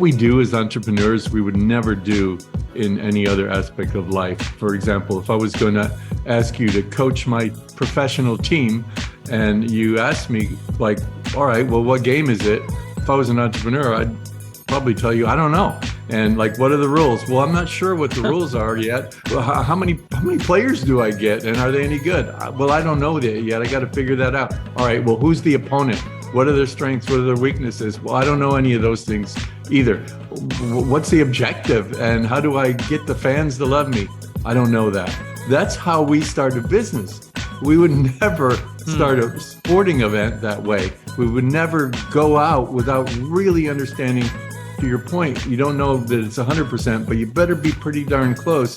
What we do as entrepreneurs, we would never do in any other aspect of life. For example, if I was going to ask you to coach my professional team and you asked me like, all right, well, what game is it? If I was an entrepreneur, I'd probably tell you, I don't know. And like, what are the rules? Well, I'm not sure what the rules are yet. Well, how many players do I get? And are they any good? Well, I don't know that yet. I got to figure that out. All right, well, who's the opponent? What are their strengths? What are their weaknesses? Well, I don't know any of those things either. What's the objective? And how do I get the fans to love me? I don't know that. That's how we start a business. We would never start a sporting event that way. We would never go out without really understanding, to your point, you don't know that it's 100%, but you better be pretty darn close.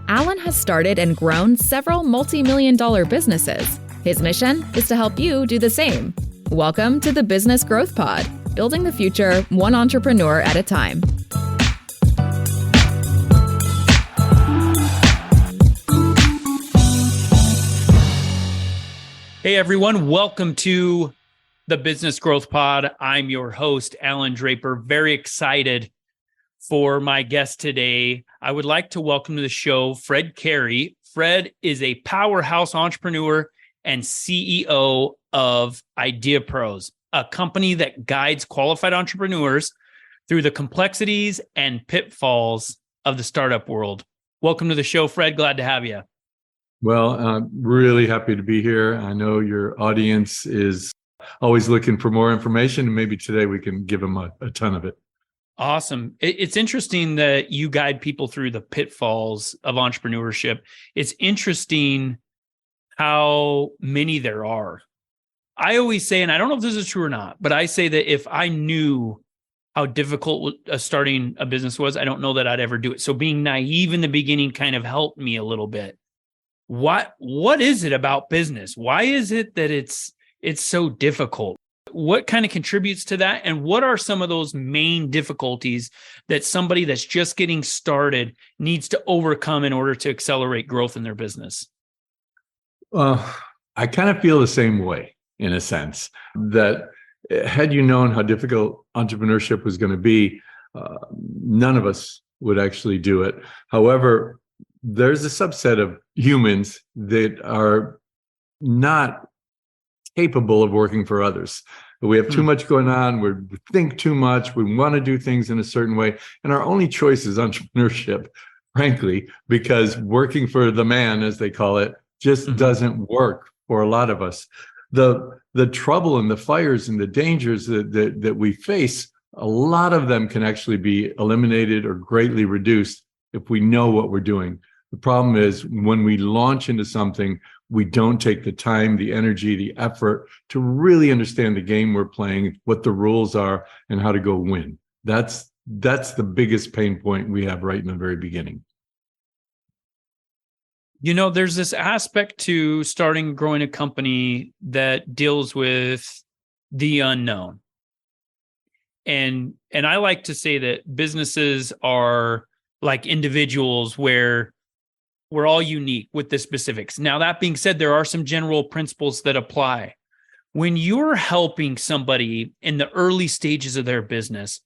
Allan has started and grown several multi-million-dollar businesses. His mission is to help you do the same. Welcome to the Business Growth Pod, building the future one entrepreneur at a time. Hey everyone, welcome to the Business Growth Pod. I'm your host, Alan Draper. Very excited for my guest today. I would like to welcome to the show Fred Cary. Fred is a powerhouse entrepreneur and CEO of IdeaPros, a company that guides qualified entrepreneurs through the complexities and pitfalls of the startup world. Welcome to the show, Fred. Glad to have you. Well, I'm really happy to be here. I know your audience is always looking for more information, and maybe today we can give them a ton of it. Awesome. It's interesting that you guide people through the pitfalls of entrepreneurship. It's interesting how many there are. I always say, and I don't know if this is true or not, but I say that if I knew how difficult starting a business was, I don't know that I'd ever do it. So being naive in the beginning kind of helped me a little bit. What is it about business? Why is it that it's so difficult? What kind of contributes to that? And what are some of those main difficulties that somebody that's just getting started needs to overcome in order to accelerate growth in their business? I kind of feel the same way, in a sense, that had you known how difficult entrepreneurship was going to be, none of us would actually do it. However, there's a subset of humans that are not capable of working for others. We have too much going on. We think too much. We want to do things in a certain way. And our only choice is entrepreneurship, frankly, because working for the man, as they call it, just doesn't work for a lot of us. The trouble and the fires and the dangers that we face, a lot of them can actually be eliminated or greatly reduced if we know what we're doing. The problem is when we launch into something, we don't take the time, the energy, the effort to really understand the game we're playing, what the rules are, and how to go win. That's the biggest pain point we have right in the very beginning. You know, there's this aspect to starting and growing a company that deals with the unknown. And I like to say that businesses are like individuals where we're all unique with the specifics. Now, that being said, there are some general principles that apply. When you're helping somebody in the early stages of their business,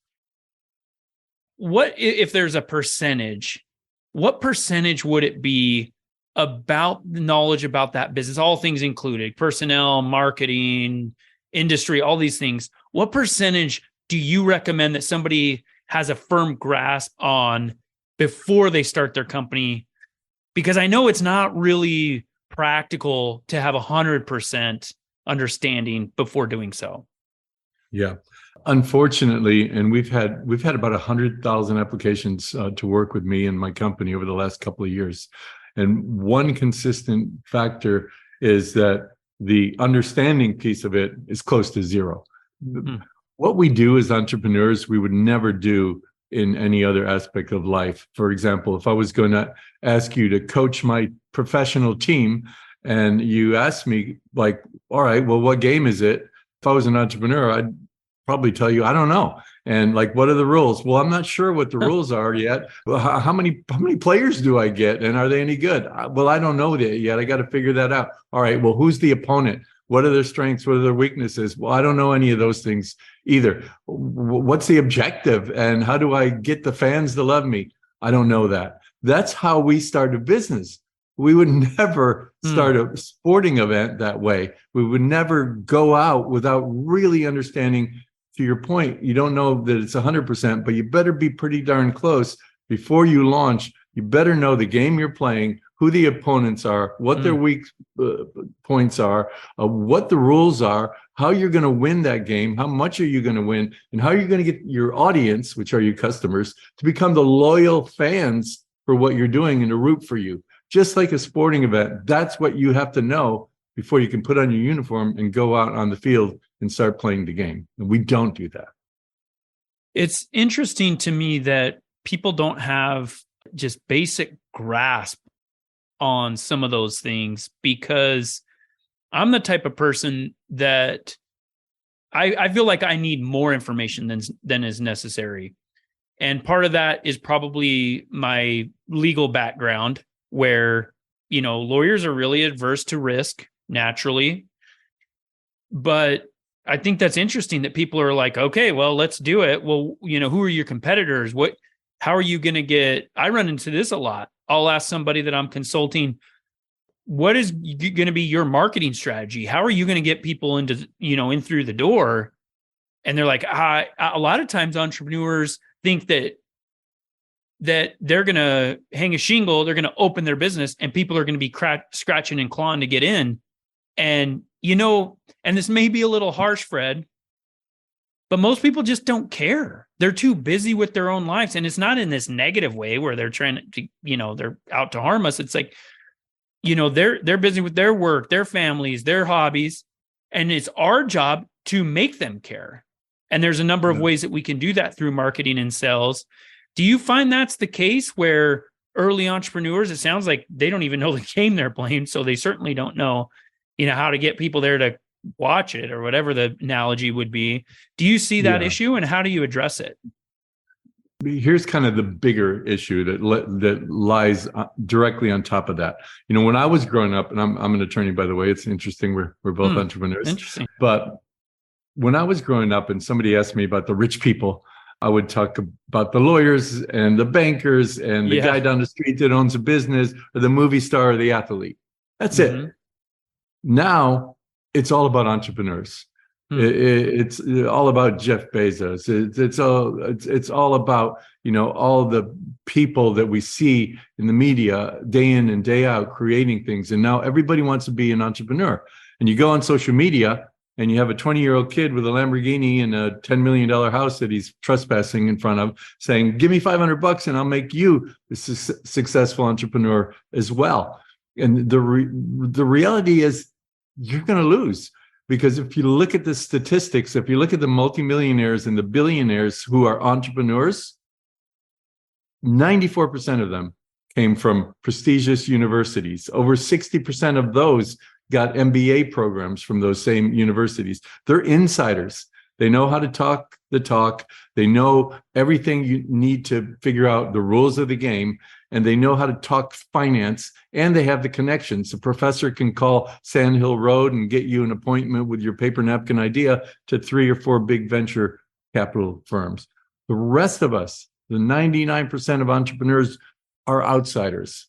what if there's a percentage, what percentage would it be about the knowledge about that business, all things included, personnel, marketing, industry, all these things? What percentage do you recommend that somebody has a firm grasp on before they start their company? Because I know it's not really practical to have 100% understanding before doing so. Yeah, unfortunately, and we've had about 100,000 applications to work with me and my company over the last couple of years. And one consistent factor is that the understanding piece of it is close to zero. What we do as entrepreneurs, we would never do in any other aspect of life. For example, if I was going to ask you to coach my professional team and you asked me like, all right, well, what game is it? If I was an entrepreneur, I'd probably tell you, I don't know. And like, what are the rules? Well, I'm not sure what the rules are yet. Well, how many players do I get? And are they any good? Well, I don't know that yet. I got to figure that out. All right, well, who's the opponent? What are their strengths? What are their weaknesses? Well, I don't know any of those things either. What's the objective? And how do I get the fans to love me? I don't know that. That's how we start a business. We would never start a sporting event that way. We would never go out without really understanding, to your point, you don't know that it's 100%, but you better be pretty darn close before you launch. You better know the game you're playing, who the opponents are, what their weak points are, what the rules are, how you're going to win that game, how much are you going to win, and how you're going to get your audience, which are your customers, to become the loyal fans for what you're doing and to root for you. Just like a sporting event, that's what you have to know before you can put on your uniform and go out on the field and start playing the game. And we don't do that. It's interesting to me that people don't have just basic grasp on some of those things, because I'm the type of person that I feel like I need more information than is necessary. And part of that is probably my legal background, where, lawyers are really adverse to risk naturally. But I think that's interesting that people are like, okay, well, let's do it. Well, who are your competitors? How are you going to get, I run into this a lot. I'll ask somebody that I'm consulting, what is going to be your marketing strategy? How are you going to get people into, in through the door? And they're like, a lot of times entrepreneurs think that they're going to hang a shingle, they're going to open their business, and people are going to be scratching and clawing to get in. And, and this may be a little harsh, Fred, but most people just don't care. They're too busy with their own lives. And it's not in this negative way where they're trying to, they're out to harm us. It's like, they're busy with their work, their families, their hobbies, and it's our job to make them care. And there's a number of ways that we can do that through marketing and sales. Do you find that's the case where early entrepreneurs, it sounds like they don't even know the game they're playing, so they certainly don't know, how to get people there to watch it, or whatever the analogy would be. Do you see that issue, and how do you address it? Here's kind of the bigger issue that lies directly on top of that. When I was growing up, and I'm an attorney, by the way, it's interesting. We're both entrepreneurs. Interesting. But when I was growing up and somebody asked me about the rich people, I would talk about the lawyers and the bankers and the guy down the street that owns a business, or the movie star or the athlete. That's it. Now it's all about entrepreneurs. It's all about Jeff Bezos. It's all about, all the people that we see in the media day in and day out creating things. And now everybody wants to be an entrepreneur. And you go on social media and you have a 20-year-old kid with a Lamborghini and a $10 million house that he's trespassing in front of, saying, give me $500 and I'll make you a successful entrepreneur as well. And the reality is you're going to lose. Because if you look at the statistics, if you look at the multimillionaires and the billionaires who are entrepreneurs, 94% of them came from prestigious universities. Over 60% of those got MBA programs from those same universities. They're insiders. They know how to talk the talk. They know everything you need to figure out the rules of the game, and they know how to talk finance, and they have the connections. The professor can call Sand Hill Road and get you an appointment with your paper napkin idea to 3 or 4 big venture capital firms. The rest of us, the 99% of entrepreneurs, are outsiders.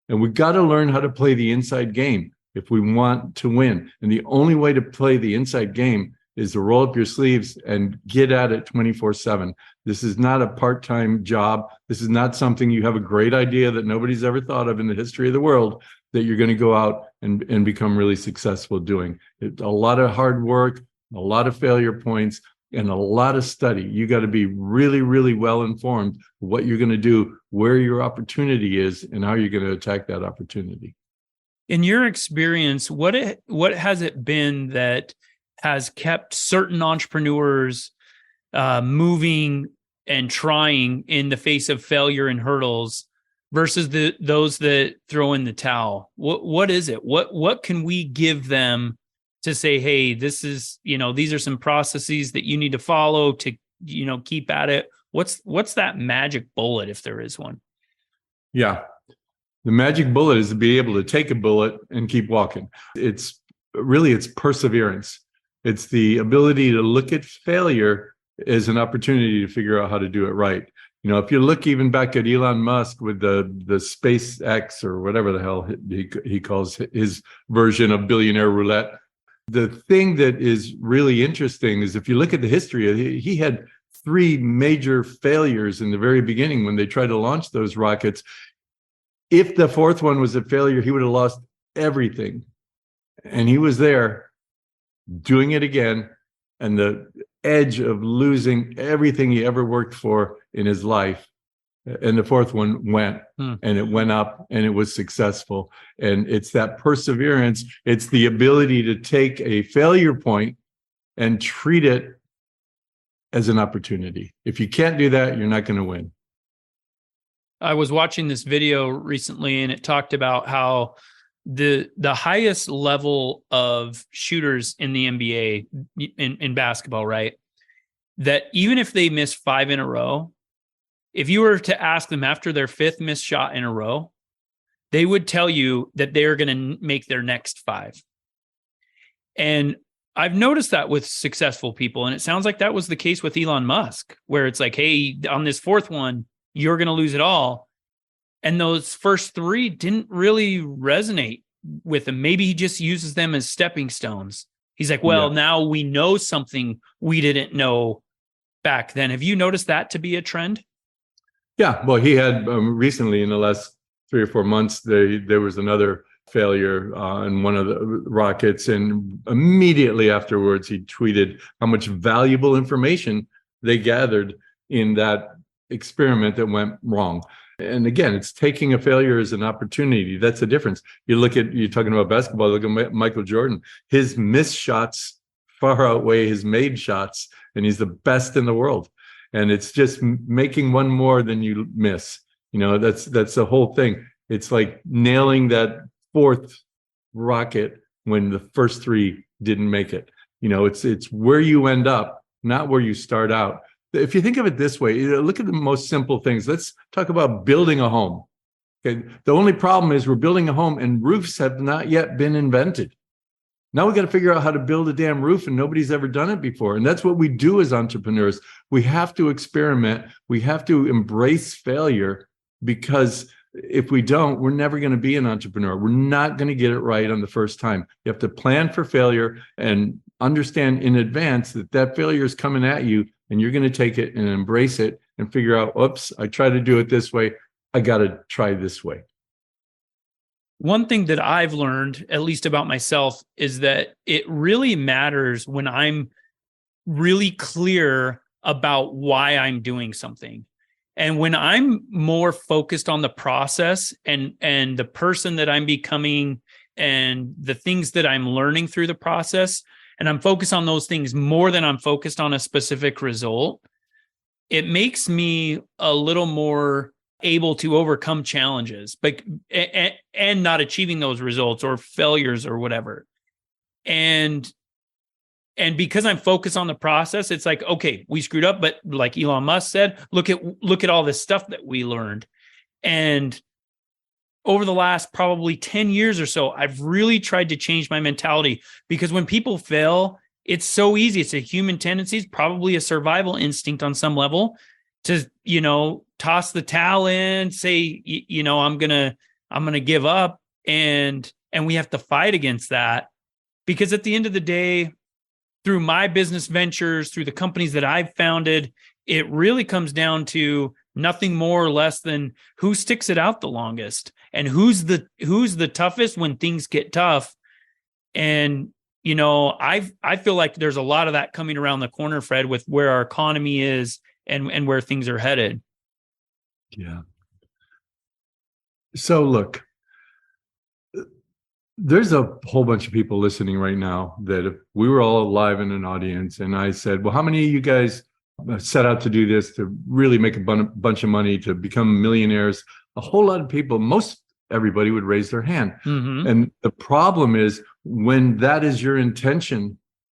And we've got to learn how to play the inside game if we want to win. And the only way to play the inside game is to roll up your sleeves and get at it 24/7. This is not a part-time job. This is not something you have a great idea that nobody's ever thought of in the history of the world that you're going to go out and become really successful doing. It's a lot of hard work, a lot of failure points, and a lot of study. You got to be really, really well informed of what you're going to do, where your opportunity is, and how you're going to attack that opportunity. In your experience, what has it been that has kept certain entrepreneurs moving and trying in the face of failure and hurdles versus those that throw in the towel? What is it? What can we give them to say, hey, this is, these are some processes that you need to follow to, keep at it? What's that magic bullet, if there is one? Yeah. The magic bullet is to be able to take a bullet and keep walking. It's really it's perseverance. It's the ability to look at failure as an opportunity to figure out how to do it right. If you look even back at Elon Musk with the SpaceX or whatever the hell he calls his version of billionaire roulette, the thing that is really interesting is if you look at the history, he had 3 major failures in the very beginning when they tried to launch those rockets. If the 4th one was a failure, he would have lost everything. And he was there doing it again. And the edge of losing everything he ever worked for in his life. And the 4th one went and it went up and it was successful. And it's that perseverance. It's the ability to take a failure point and treat it as an opportunity. If you can't do that, you're not going to win. I was watching this video recently and it talked about how the highest level of shooters in the NBA in basketball, right? That even if they miss 5 in a row, if you were to ask them after their 5th missed shot in a row, they would tell you that they're going to make their next 5. And I've noticed that with successful people. And it sounds like that was the case with Elon Musk, where it's like, hey, on this 4th one, you're going to lose it all. And those first 3 didn't really resonate with him. Maybe he just uses them as stepping stones. He's like, well, now we know something we didn't know back then. Have you noticed that to be a trend? Yeah. Well, he had recently in the last 3 or 4 months, there was another failure on one of the rockets. And immediately afterwards, he tweeted how much valuable information they gathered in that experiment that went wrong. And again, it's taking a failure as an opportunity. That's the difference. You're talking about basketball, look at Michael Jordan. His missed shots far outweigh his made shots, and he's the best in the world. And it's just making one more than you miss. That's the whole thing. It's like nailing that 4th rocket when the first 3 didn't make it. It's where you end up, not where you start out. If you think of it this way, look at the most simple things. Let's talk about building a home. Okay. The only problem is we're building a home and roofs have not yet been invented. Now we got to figure out how to build a damn roof, and nobody's ever done it before. And that's what we do as entrepreneurs. We have to experiment. We have to embrace failure, because if we don't, we're never going to be an entrepreneur. We're not going to get it right on the first time. You have to plan for failure and understand in advance that failure is coming at you, and you're going to take it and embrace it and figure out, oops, I tried to do it this way. I got to try this way. One thing that I've learned, at least about myself, is that it really matters when I'm really clear about why I'm doing something. And when I'm more focused on the process and the person that I'm becoming and the things that I'm learning through the process, and I'm focused on those things more than I'm focused on a specific result, it makes me a little more able to overcome challenges, but and not achieving those results or failures or whatever. And because I'm focused on the process, it's like, okay, we screwed up, but like Elon Musk said, look at all this stuff that we learned. And over the last probably 10 years or so, I've really tried to change my mentality, because when people fail, it's so easy. It's a human tendency, it's probably a survival instinct on some level to, toss the towel in, say, I'm going to give up. And we have to fight against that, because at the end of the day, through my business ventures, through the companies that I've founded, it really comes down to nothing more or less than who sticks it out the longest and who's the toughest when things get tough. And, I feel like there's a lot of that coming around the corner, Fred, with where our economy is and where things are headed. Yeah. So look, there's a whole bunch of people listening right now that if we were all live in an audience and I said, well, how many of you guys set out to do this, to really make a bunch of money, to become millionaires? A whole lot of people, most everybody would raise their hand. Mm-hmm. And the problem is when that is your intention,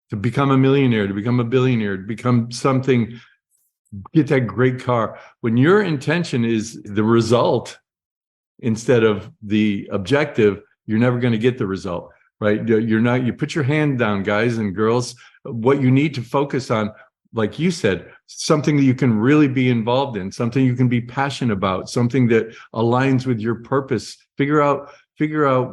to become a millionaire, to become a billionaire, to become something, get that great car. When your intention is the result instead of the objective, you're never going to get the result. right? You put your hand down, guys and girls. What you need to focus on, like you said, something that you can really be involved in, something you can be passionate about, something that aligns with your purpose. Figure out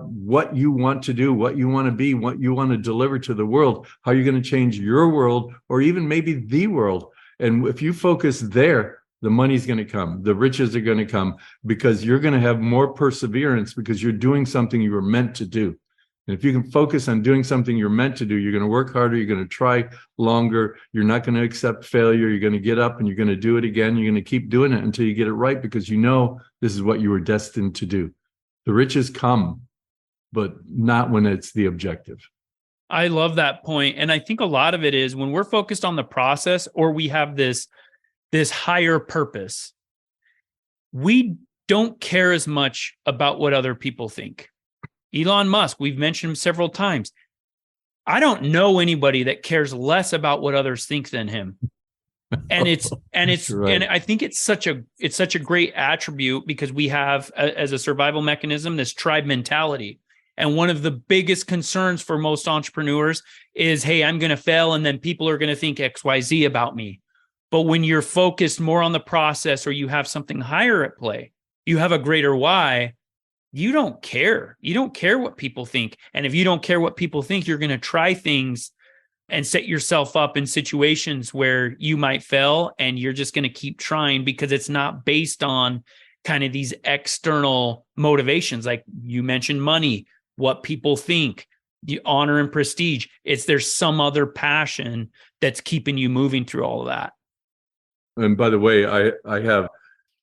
what you want to do, what you want to be, what you want to deliver to the world, how you're going to change your world, or even maybe the world. And if you focus there, the money's going to come, the riches are going to come, because you're going to have more perseverance because you're doing something you were meant to do. And if you can focus on doing something you're meant to do, you're going to work harder, you're going to try longer, you're not going to accept failure, you're going to get up and you're going to do it again. You're going to keep doing it until you get it right, because you know this is what you were destined to do. The riches come, but not when it's the objective. I love that point. And I think a lot of it is when we're focused on the process, or we have this higher purpose, we don't care as much about what other people think. Elon Musk, we've mentioned him several times. I don't know anybody that cares less about what others think than him. And it's right. And I think it's such a great attribute, because we have as a survival mechanism this tribe mentality. And one of the biggest concerns for most entrepreneurs is, hey, I'm going to fail, and then people are going to think XYZ about me. But when you're focused more on the process, or you have something higher at play, you have a greater why, you don't care. You don't care what people think. And if you don't care what people think, you're going to try things and set yourself up in situations where you might fail, and you're just going to keep trying because it's not based on kind of these external motivations. Like you mentioned, money, what people think, the honor and prestige. There's some other passion that's keeping you moving through all of that. And by the way, I have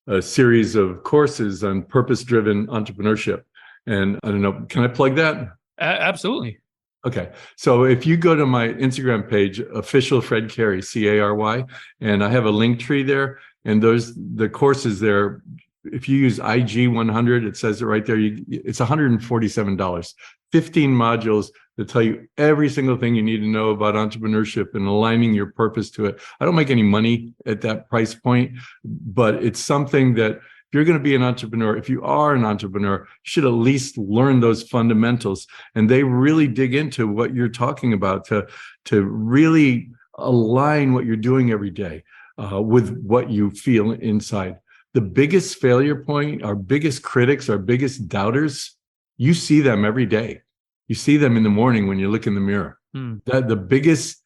a series of courses on purpose-driven entrepreneurship. And I don't know, can I plug that? Absolutely. Okay. So if you go to my Instagram page, official Fred Cary, Cary, and I have a link tree there, and the courses there, if you use IG100, it says it right there, it's $147, 15 modules that tell you every single thing you need to know about entrepreneurship and aligning your purpose to it. I don't make any money at that price point, but it's something that if you're going to be an entrepreneur, if you are an entrepreneur, you should at least learn those fundamentals. And they really dig into what you're talking about to really align what you're doing every day with what you feel inside. The biggest failure point, our biggest critics, our biggest doubters, you see them every day. You see them in the morning when you look in the mirror. That the biggest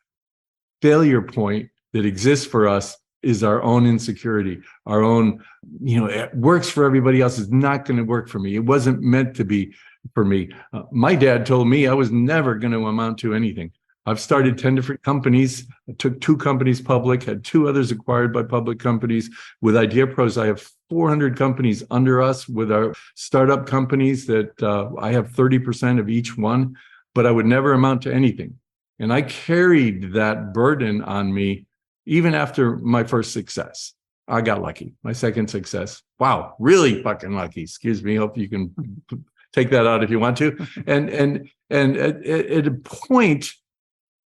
failure point that exists for us is our own insecurity, our own, it works for everybody else. It's not going to work for me. It wasn't meant to be for me. My dad told me I was never going to amount to anything. I've started 10 different companies. I took 2 companies public, had 2 others acquired by public companies. With IdeaPros, I have 400 companies under us. With our startup companies that I have 30% of each one, but I would never amount to anything. And I carried that burden on me even after my first success. I got lucky. My second success, wow, really fucking lucky. Excuse me. Hope you can take that out if you want to. And at a point,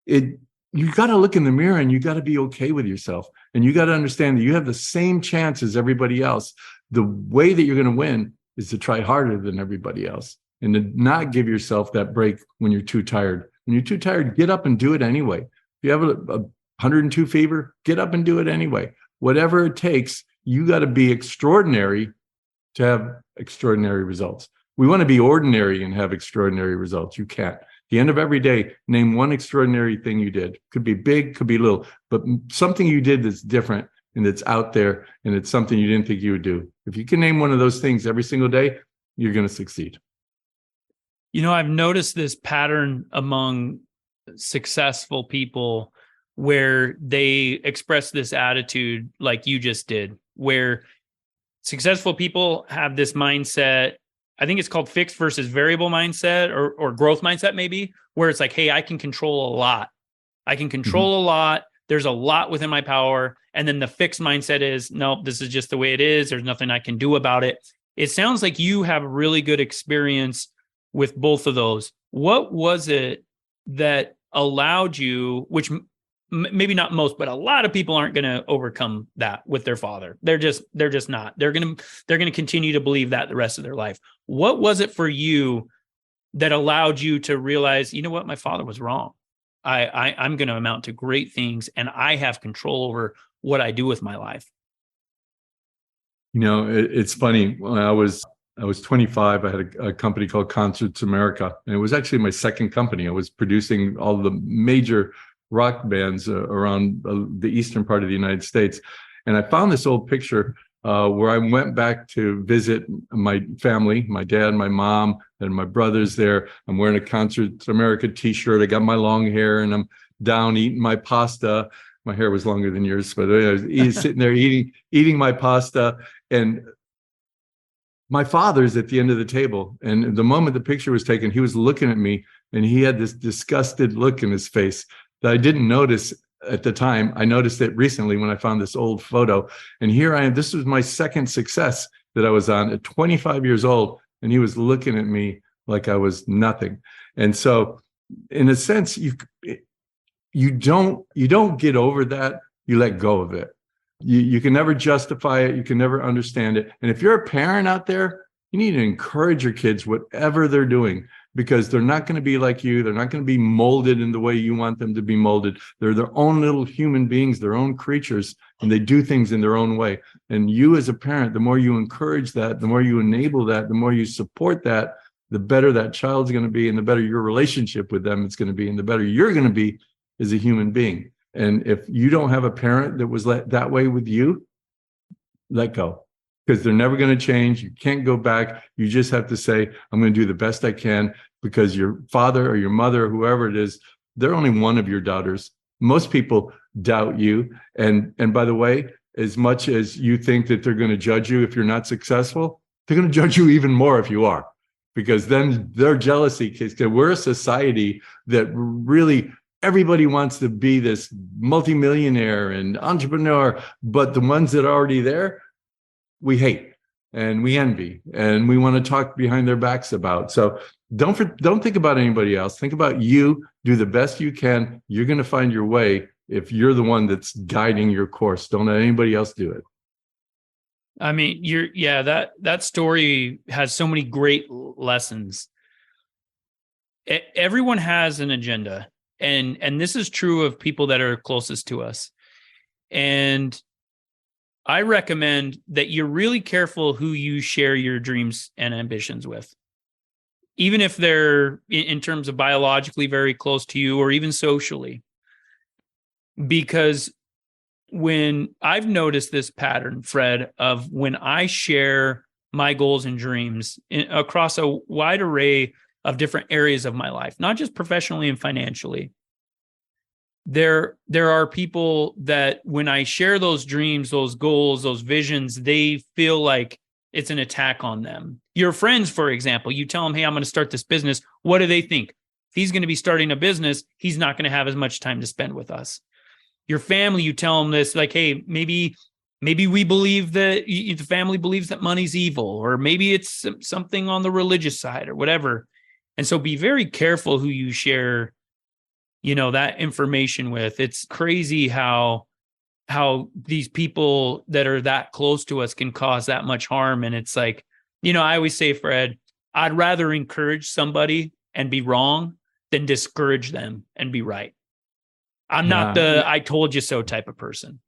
you got to look in the mirror and you got to be okay with yourself. And you got to understand that you have the same chance as everybody else. The way that you're going to win is to try harder than everybody else and to not give yourself that break when you're too tired. When you're too tired, get up and do it anyway. If you have a 102 fever, get up and do it anyway. Whatever it takes, you got to be extraordinary to have extraordinary results. We want to be ordinary and have extraordinary results. You can't. The end of every day, name one extraordinary thing you did. Could be big, could be little, but something you did that's different and that's out there, and it's something you didn't think you would do. If you can name one of those things every single day, you're going to succeed. I've noticed this pattern among successful people where they express this attitude like you just did, where successful people have this mindset. I think it's called fixed versus variable mindset or growth mindset, maybe, where it's like, hey, I can control a lot. I can control a lot. There's a lot within my power. And then the fixed mindset is, nope, this is just the way it is. There's nothing I can do about it. It sounds like you have really good experience with both of those. What was it that allowed you, which maybe not most, but a lot of people aren't going to overcome that with their father. They're just not. They're going to continue to believe that the rest of their life. What was it for you that allowed you to realize, you know what, my father was wrong. I'm going to amount to great things, and I have control over what I do with my life. It's funny. When I was 25, I had a company called Concerts America, and it was actually my second company. I was producing all the major rock bands around the eastern part of the United States. And I found this old picture where I went back to visit my family, my dad, my mom, and my brothers there. I'm wearing a Concerts America t-shirt. I got my long hair, and I'm down eating my pasta. My hair was longer than yours, but I was sitting there eating my pasta. And my father's at the end of the table. And the moment the picture was taken, he was looking at me, and he had this disgusted look in his face that I didn't notice at the time. I noticed it recently when I found this old photo. And here I am. This was my second success that I was on at 25 years old. And he was looking at me like I was nothing. And so in a sense, you don't get over that. You let go of it. You can never justify it. You can never understand it. And if you're a parent out there, you need to encourage your kids, whatever they're doing, because they're not going to be like you. They're not going to be molded in the way you want them to be molded. They're their own little human beings, their own creatures, and they do things in their own way. And you as a parent, the more you encourage that, the more you enable that, the more you support that, the better that child's going to be, and the better your relationship with them is going to be, and the better you're going to be as a human being. And if you don't have a parent that was that way with you, let go, because they're never going to change. You can't go back. You just have to say, I'm going to do the best I can, because your father or your mother or whoever it is, they're only one of your daughters. Most people doubt you. And by the way, as much as you think that they're going to judge you if you're not successful, they're going to judge you even more if you are, because then their jealousy kicks in. We're a society that really, everybody wants to be this multimillionaire and entrepreneur, but the ones that are already there, we hate and we envy and we want to talk behind their backs about. So don't think about anybody else. Think about you. Do the best you can. You're going to find your way if you're the one that's guiding your course. Don't let anybody else do it. I mean, that story has so many great lessons. Everyone has an agenda. And this is true of people that are closest to us. And I recommend that you're really careful who you share your dreams and ambitions with, even if they're in terms of biologically very close to you or even socially. Because when I've noticed this pattern, Fred, of when I share my goals and dreams across a wide array of different areas of my life, not just professionally and financially. There are people that when I share those dreams, those goals, those visions, they feel like it's an attack on them. Your friends, for example, you tell them, hey, I'm going to start this business. What do they think? If he's going to be starting a business, he's not going to have as much time to spend with us. Your family, you tell them this, like, hey, maybe we believe that the family believes that money's evil, or maybe it's something on the religious side or whatever. And so be very careful who you share, that information with. It's crazy how these people that are that close to us can cause that much harm. And it's like, I always say, Fred, I'd rather encourage somebody and be wrong than discourage them and be right. I'm not the I told you so type of person.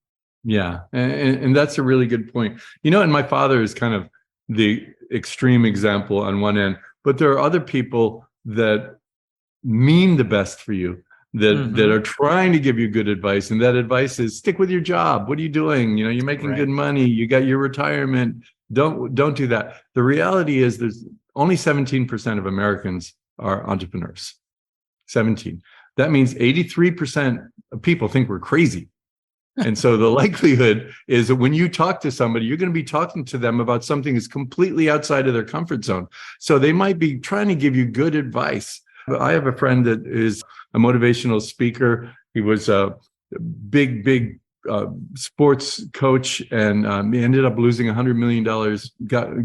Yeah. And that's a really good point. And my father is kind of the extreme example on one end, but there are other people that mean the best for you, that are trying to give you good advice. And that advice is stick with your job. What are you doing? You're making good money. You got your retirement. Don't do that. The reality is there's only 17% of Americans are entrepreneurs. 17. That means 83% of people think we're crazy. And so the likelihood is that when you talk to somebody, you're going to be talking to them about something that's completely outside of their comfort zone. So they might be trying to give you good advice. I have a friend that is a motivational speaker. He was a big sports coach, and he ended up losing $100 million,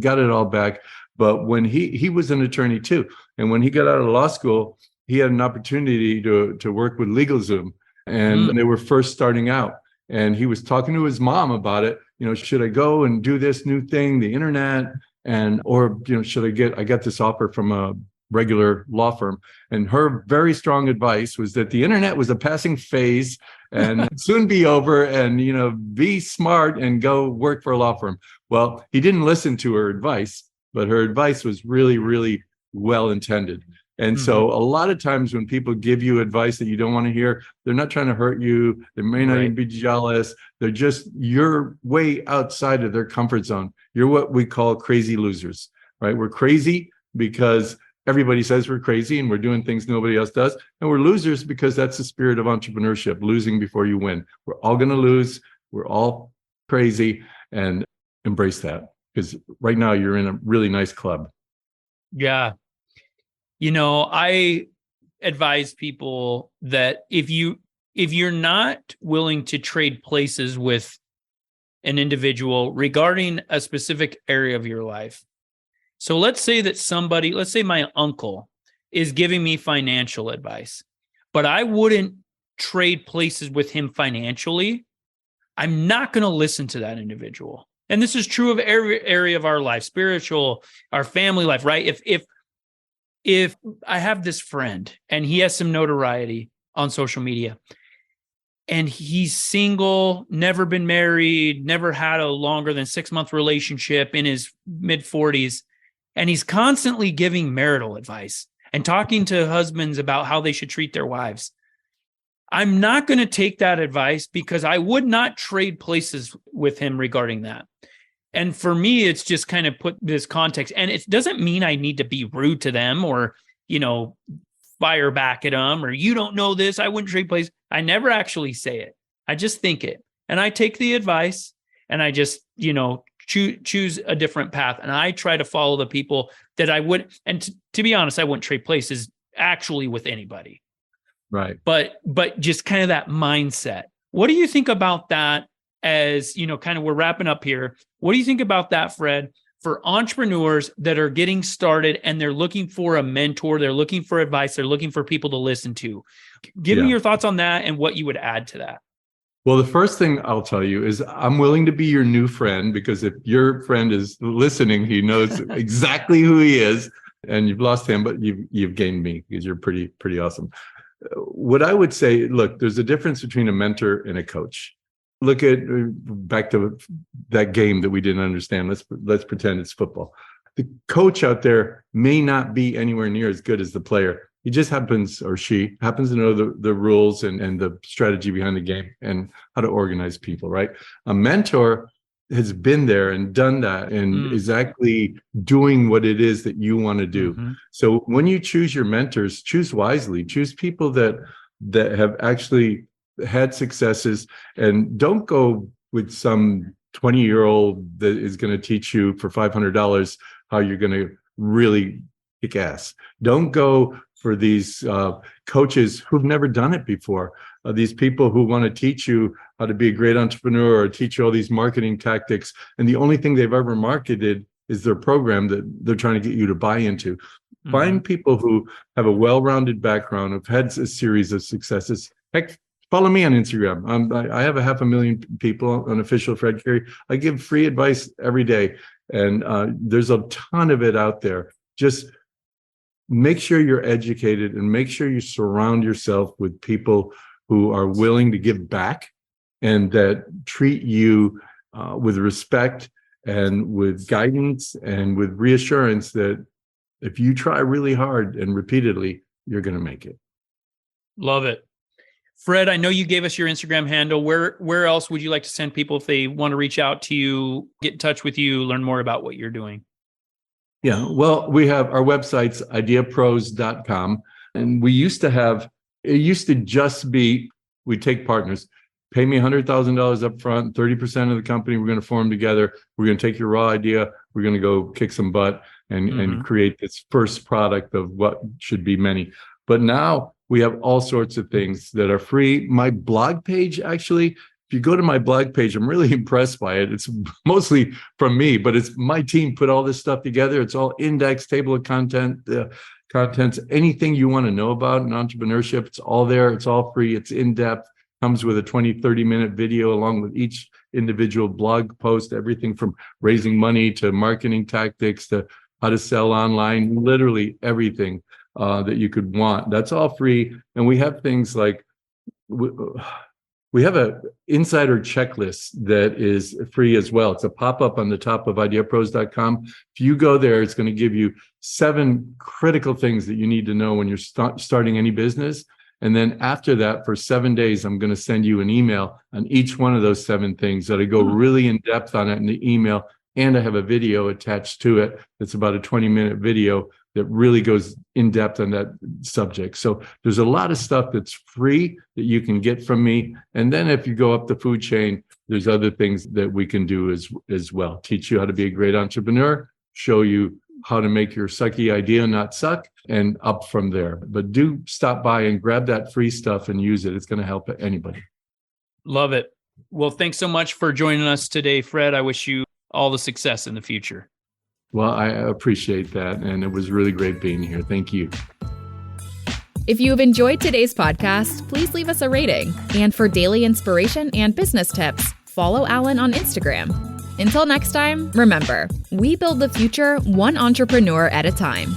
got it all back. But when he was an attorney too. And when he got out of law school, he had an opportunity to work with LegalZoom. And they were first starting out. And he was talking to his mom about it. Should I go and do this new thing, the internet? Or should I got this offer from a regular law firm. And her very strong advice was that the internet was a passing phase and soon be over, and, be smart and go work for a law firm. Well, he didn't listen to her advice, but her advice was really, really well intended. And so a lot of times when people give you advice that you don't want to hear, they're not trying to hurt you. They may not even be jealous. You're way outside of their comfort zone. You're what we call crazy losers, right? We're crazy because everybody says we're crazy and we're doing things nobody else does. And we're losers because that's the spirit of entrepreneurship, losing before you win. We're all going to lose. We're all crazy, and embrace that, because right now you're in a really nice club. Yeah. I advise people that if you're not willing to trade places with an individual regarding a specific area of your life. So let's say my uncle is giving me financial advice, but I wouldn't trade places with him financially. I'm not going to listen to that individual. And this is true of every area of our life, spiritual, our family life, right? If I have this friend and he has some notoriety on social media and he's single, never been married, never had a longer than 6-month relationship, in his mid-40s, and he's constantly giving marital advice and talking to husbands about how they should treat their wives, I'm not going to take that advice, because I would not trade places with him regarding that. And for me, it's just kind of put this context, and it doesn't mean I need to be rude to them or, fire back at them, or you don't know this, I wouldn't trade places. I never actually say it. I just think it. And I take the advice and I just, choose a different path. And I try to follow the people that I would. And to be honest, I wouldn't trade places actually with anybody. Right. But just kind of that mindset. What do you think about that? As kind of we're wrapping up here. What do you think about that, Fred, for entrepreneurs that are getting started and they're looking for a mentor, they're looking for advice, they're looking for people to listen to? Give me your thoughts on that and what you would add to that. Well, the first thing I'll tell you is I'm willing to be your new friend, because if your friend is listening, he knows exactly who he is, and you've lost him, but you've gained me, because you're pretty awesome. What I would say, look, there's a difference between a mentor and a coach. Look at back to that game that we didn't understand. Let's pretend it's football. The coach out there may not be anywhere near as good as the player. He just happens, or she happens, to know the rules and the strategy behind the game and how to organize people, right? A mentor has been there and done that and is actually doing what it is that you want to do. Mm-hmm. So when you choose your mentors, choose wisely. Choose people that have actually had successes, and don't go with some 20-year-old that is going to teach you for $500 how you're going to really kick ass. Don't go for these coaches who've never done it before. These people who want to teach you how to be a great entrepreneur or teach you all these marketing tactics, and the only thing they've ever marketed is their program that they're trying to get you to buy into. Mm-hmm. Find people who have a well-rounded background, have had a series of successes. Heck, follow me on Instagram. I have 500,000 people on official Fred Cary. I give free advice every day, and there's a ton of it out there. Just make sure you're educated and make sure you surround yourself with people who are willing to give back and that treat you with respect and with guidance and with reassurance that if you try really hard and repeatedly, you're going to make it. Love it. Fred, I know you gave us your Instagram handle. Where else would you like to send people if they want to reach out to you, get in touch with you, learn more about what you're doing? Yeah, well, we have our website's IdeaPros.com. And it used to just be, we take partners, pay me $100,000 up front, 30% of the company, we're going to form together. We're going to take your raw idea. We're going to go kick some butt and create this first product of what should be many. But now we have all sorts of things that are free. My blog page, actually, if you go to my blog page, I'm really impressed by it. It's mostly from me, but it's my team put all this stuff together. It's all indexed, table of contents, anything you want to know about in entrepreneurship, it's all there. It's all free. It's in-depth, comes with a 20, 30-minute video along with each individual blog post, everything from raising money to marketing tactics to how to sell online, literally everything that you could want. That's all free. And we have things like, we have a insider checklist that is free as well. It's a pop-up on the top of IdeaPros.com. If you go there, it's going to give you 7 critical things that you need to know when you're starting any business. And then after that, for 7 days, I'm going to send you an email on each one of those 7 things that I go really in depth on it in the email. And I have a video attached to it. It's about a 20-minute video that really goes in depth on that subject. So there's a lot of stuff that's free that you can get from me. And then if you go up the food chain, there's other things that we can do as well. Teach you how to be a great entrepreneur, show you how to make your sucky idea not suck, and up from there. But do stop by and grab that free stuff and use it. It's going to help anybody. Love it. Well, thanks so much for joining us today, Fred. I wish you all the success in the future. Well, I appreciate that. And it was really great being here. Thank you. If you have enjoyed today's podcast, please leave us a rating. And for daily inspiration and business tips, follow Allan on Instagram. Until next time, remember, we build the future one entrepreneur at a time.